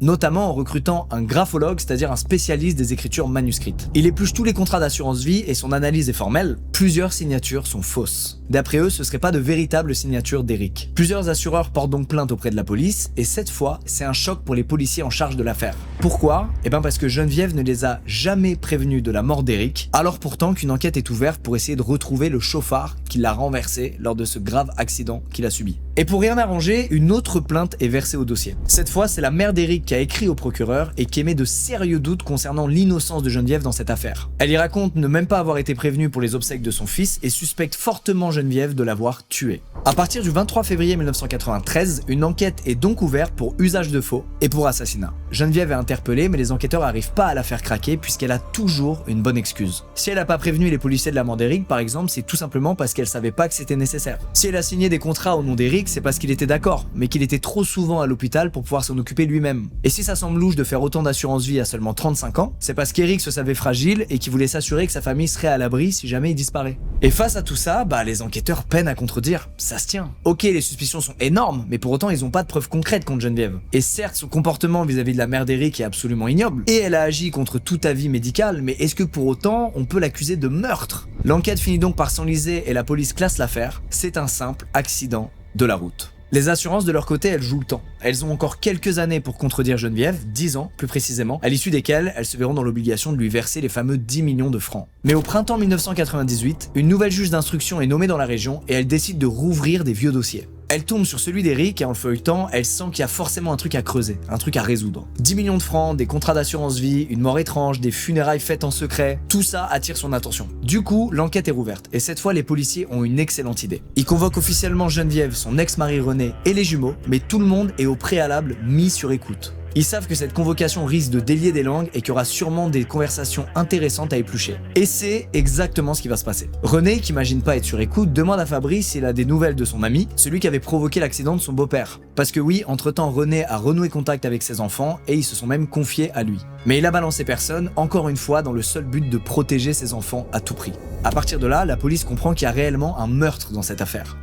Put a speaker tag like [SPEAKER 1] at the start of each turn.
[SPEAKER 1] notamment en recrutant un graphologue, c'est-à-dire un spécialiste des écritures manuscrites. Il épluche tous les contrats d'assurance vie et son analyse est formelle. Plusieurs signatures sont fausses. D'après eux, ce ne seraient pas de véritables signatures d'Eric. Plusieurs assureurs portent donc plainte auprès de la police et cette fois, c'est un choc pour les policiers en charge de l'affaire. Pourquoi ? Parce que Geneviève ne les a jamais prévenus de la mort d'Eric, alors pourtant qu'une enquête est ouverte pour essayer de retrouver le chauffard qui l'a renversé lors de ce grave accident qu'il a subi. Et pour rien arranger, une autre plainte est versée au dossier. Cette fois, c'est la mère d'Eric qui a écrit au procureur et qui émet de sérieux doutes concernant l'innocence de Geneviève dans cette affaire. Elle y raconte ne même pas avoir été prévenue pour les obsèques de son fils et suspecte fortement Geneviève de l'avoir tué. À partir du 23 février 1993, une enquête est donc ouverte pour usage de faux et pour assassinat. Geneviève est interpellée, mais les enquêteurs n'arrivent pas à la faire craquer puisqu'elle a toujours une bonne excuse. Si elle n'a pas prévenu les policiers de la mort d'Eric, par exemple, c'est tout simplement parce qu'elle savait pas que c'était nécessaire. Si elle a signé des contrats au nom d'Eric, c'est parce qu'il était d'accord, mais qu'il était trop souvent à l'hôpital pour pouvoir s'en occuper lui-même. Et si ça semble louche de faire autant d'assurance vie à seulement 35 ans, c'est parce qu'Eric se savait fragile et qu'il voulait s'assurer que sa famille serait à l'abri si jamais il disparaît. Et face à tout ça, les enquêteurs peinent à contredire. Ça se tient. Ok, les suspicions sont énormes, mais pour autant ils ont pas de preuves concrètes contre Geneviève. Et certes, son comportement vis-à-vis de la mère d'Eric est absolument ignoble, et elle a agi contre tout avis médical, mais est-ce que pour autant on peut l'accuser de meurtre ? L'enquête finit donc par s'enliser et la police classe l'affaire. C'est un simple accident de la route. Les assurances de leur côté, elles jouent le temps. Elles ont encore quelques années pour contredire Geneviève, 10 ans plus précisément, à l'issue desquelles elles se verront dans l'obligation de lui verser les fameux 10 millions de francs. Mais au printemps 1998, une nouvelle juge d'instruction est nommée dans la région et elle décide de rouvrir des vieux dossiers. Elle tombe sur celui d'Eric et en le feuilletant, elle sent qu'il y a forcément un truc à creuser, un truc à résoudre. 10 millions de francs, des contrats d'assurance vie, une mort étrange, des funérailles faites en secret, tout ça attire son attention. Du coup, l'enquête est rouverte et cette fois les policiers ont une excellente idée. Ils convoquent officiellement Geneviève, son ex-mari René et les jumeaux, mais tout le monde est au préalable mis sur écoute. Ils savent que cette convocation risque de délier des langues et qu'il y aura sûrement des conversations intéressantes à éplucher. Et c'est exactement ce qui va se passer. René, qui imagine pas être sur écoute, demande à Fabrice s'il a des nouvelles de son ami, celui qui avait provoqué l'accident de son beau-père. Parce que oui, entre-temps, René a renoué contact avec ses enfants et ils se sont même confiés à lui. Mais il a balancé personne, encore une fois, dans le seul but de protéger ses enfants à tout prix. À partir de là, la police comprend qu'il y a réellement un meurtre dans cette affaire.